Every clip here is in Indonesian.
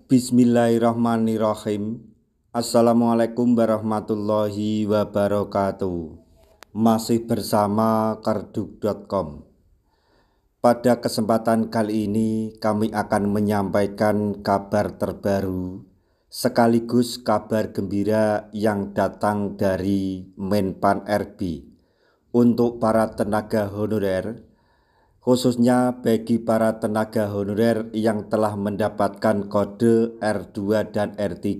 Bismillahirrahmanirrahim. Assalamualaikum warahmatullahi wabarakatuh. Masih bersama kerdug.com. Pada kesempatan kali ini kami akan menyampaikan kabar terbaru sekaligus kabar gembira yang datang dari Menpan RB untuk para tenaga honorer, khususnya bagi para tenaga honorer yang telah mendapatkan kode R2 dan R3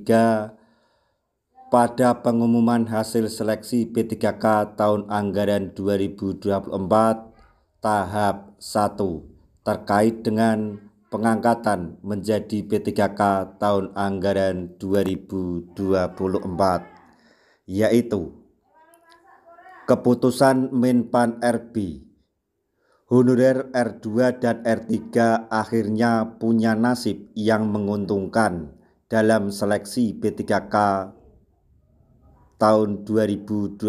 pada pengumuman hasil seleksi P3K tahun anggaran 2024 tahap 1 terkait dengan pengangkatan menjadi P3K tahun anggaran 2024, yaitu keputusan Menpan RB. Honorer R2 dan R3 akhirnya punya nasib yang menguntungkan dalam seleksi P3K tahun 2024.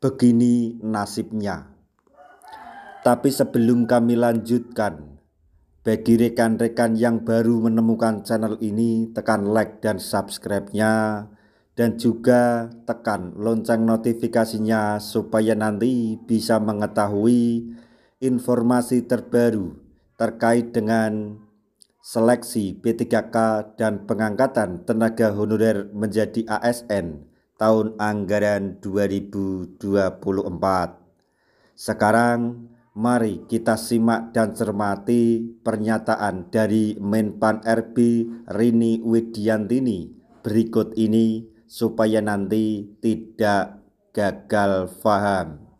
Begini nasibnya. Tapi sebelum kami lanjutkan, bagi rekan-rekan yang baru menemukan channel ini, tekan like dan subscribe-nya, dan juga tekan lonceng notifikasinya supaya nanti bisa mengetahui informasi terbaru terkait dengan seleksi P3K dan pengangkatan tenaga honorer menjadi ASN tahun anggaran 2024. Sekarang mari kita simak dan cermati pernyataan dari Menpan RB Rini Widiantini berikut ini supaya nanti tidak gagal paham.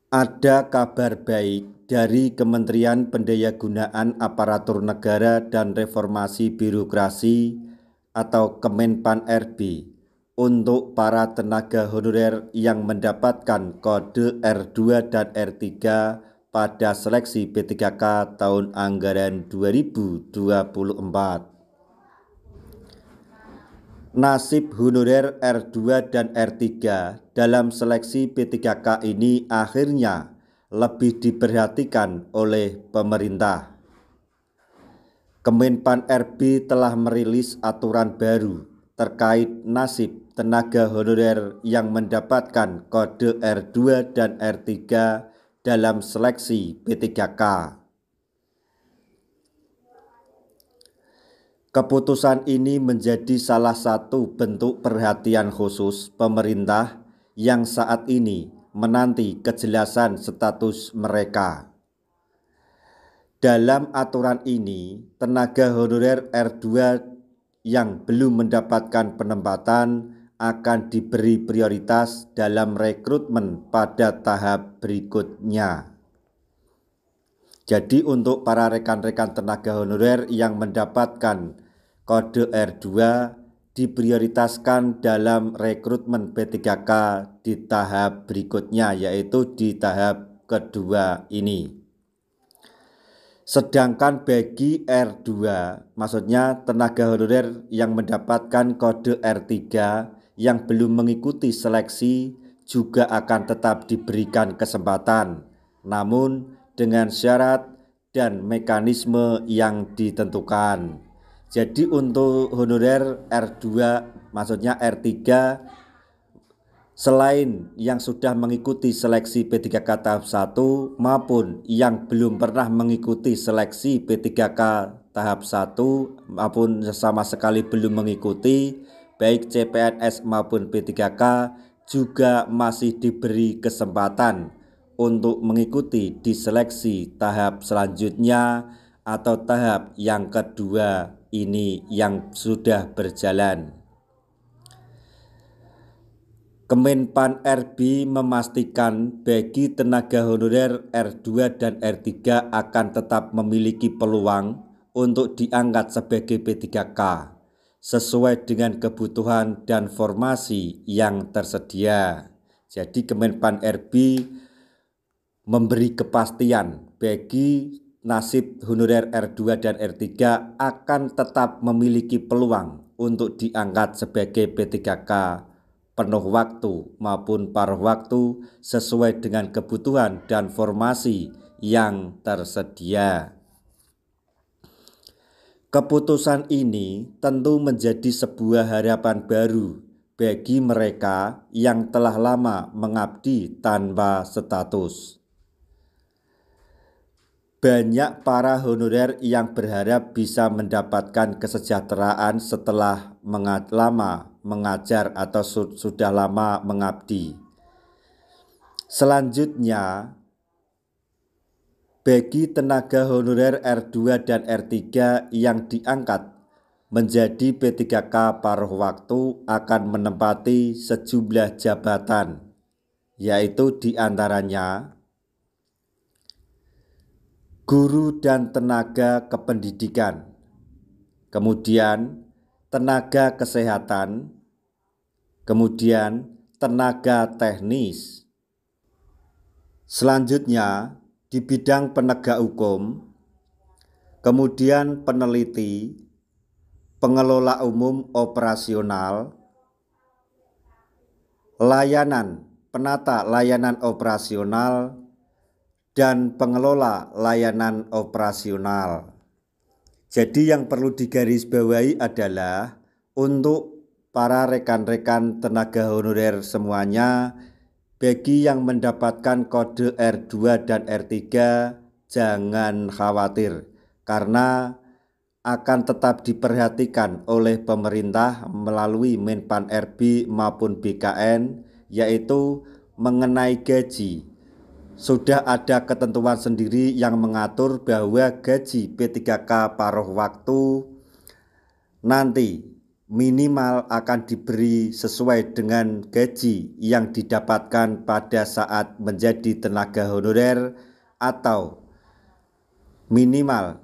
Ada kabar baik dari Kementerian Pendayagunaan Aparatur Negara dan Reformasi Birokrasi atau Kemenpan RB untuk para tenaga honorer yang mendapatkan kode R2 dan R3 pada seleksi P3K tahun anggaran 2024. Nasib honorer R2 dan R3 dalam seleksi P3K ini akhirnya lebih diperhatikan oleh pemerintah. Kemenpan RB telah merilis aturan baru terkait nasib tenaga honorer yang mendapatkan kode R2 dan R3 dalam seleksi P3K. Keputusan ini menjadi salah satu bentuk perhatian khusus pemerintah yang saat ini menanti kejelasan status mereka. Dalam aturan ini, tenaga honorer R2 yang belum mendapatkan penempatan akan diberi prioritas dalam rekrutmen pada tahap berikutnya. Jadi untuk para rekan-rekan tenaga honorer yang mendapatkan kode R2 diprioritaskan dalam rekrutmen P3K di tahap berikutnya, yaitu di tahap kedua ini. Sedangkan bagi R2, maksudnya tenaga honorer yang mendapatkan kode R3 yang belum mengikuti seleksi juga akan tetap diberikan kesempatan, namun dengan syarat dan mekanisme yang ditentukan. Jadi untuk honorer R2, maksudnya R3, selain yang sudah mengikuti seleksi P3K tahap 1 maupun yang belum pernah mengikuti seleksi P3K tahap 1 maupun sama sekali belum mengikuti, baik CPNS maupun P3K juga masih diberi kesempatan untuk mengikuti di seleksi tahap selanjutnya atau tahap yang kedua ini yang sudah berjalan. Kemenpan RB memastikan bagi tenaga honorer R2 dan R3 akan tetap memiliki peluang untuk diangkat sebagai P3K sesuai dengan kebutuhan dan formasi yang tersedia. Jadi Kemenpan RB memberi kepastian bagi nasib honorer R2 dan R3 akan tetap memiliki peluang untuk diangkat sebagai P3K penuh waktu maupun paruh waktu sesuai dengan kebutuhan dan formasi yang tersedia. Keputusan ini tentu menjadi sebuah harapan baru bagi mereka yang telah lama mengabdi tanpa status. Banyak para honorer yang berharap bisa mendapatkan kesejahteraan setelah lama mengajar atau sudah lama mengabdi. Selanjutnya, bagi tenaga honorer R2 dan R3 yang diangkat menjadi P3K paruh waktu akan menempati sejumlah jabatan, yaitu diantaranya guru dan tenaga kependidikan, kemudian tenaga kesehatan, kemudian tenaga teknis. Selanjutnya di bidang penegak hukum, kemudian peneliti, pengelola umum operasional, penata layanan operasional, dan pengelola layanan operasional. Jadi yang perlu digarisbawahi adalah untuk para rekan-rekan tenaga honorer semuanya, bagi yang mendapatkan kode R2 dan R3 jangan khawatir, karena akan tetap diperhatikan oleh pemerintah melalui Menpan RB maupun BKN, yaitu mengenai gaji. Sudah ada ketentuan sendiri yang mengatur bahwa gaji P3K paruh waktu nanti minimal akan diberi sesuai dengan gaji yang didapatkan pada saat menjadi tenaga honorer atau minimal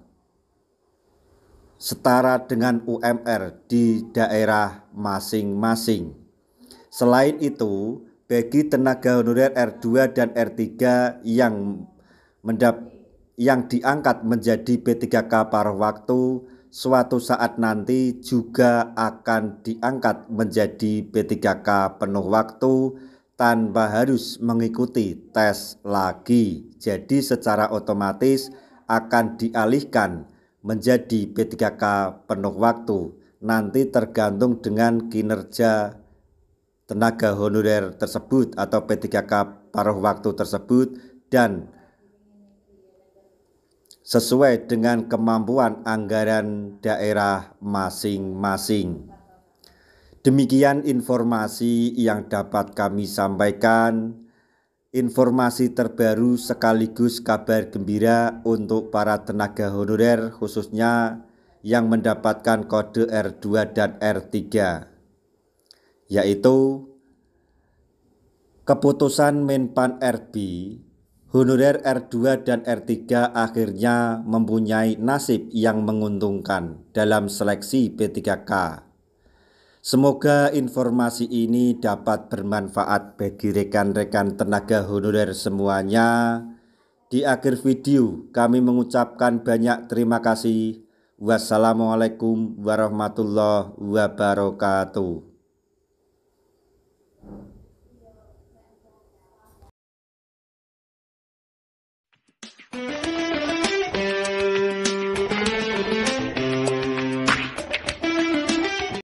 setara dengan UMR di daerah masing-masing. Selain itu, bagi tenaga honorer R2 dan R3 yang diangkat menjadi P3K paruh waktu, suatu saat nanti juga akan diangkat menjadi P3K penuh waktu tanpa harus mengikuti tes lagi. Jadi secara otomatis akan dialihkan menjadi P3K penuh waktu. Nanti tergantung dengan kinerja tenaga honorer tersebut atau P3K paruh waktu tersebut dan sesuai dengan kemampuan anggaran daerah masing-masing. Demikian informasi yang dapat kami sampaikan. Informasi terbaru sekaligus kabar gembira untuk para tenaga honorer khususnya yang mendapatkan kode R2 dan R3, yaitu keputusan Menpan RB, honorer R2 dan R3 akhirnya mempunyai nasib yang menguntungkan dalam seleksi P3K. Semoga informasi ini dapat bermanfaat bagi rekan-rekan tenaga honorer semuanya. Di akhir video kami mengucapkan banyak terima kasih. Wassalamualaikum warahmatullahi wabarakatuh.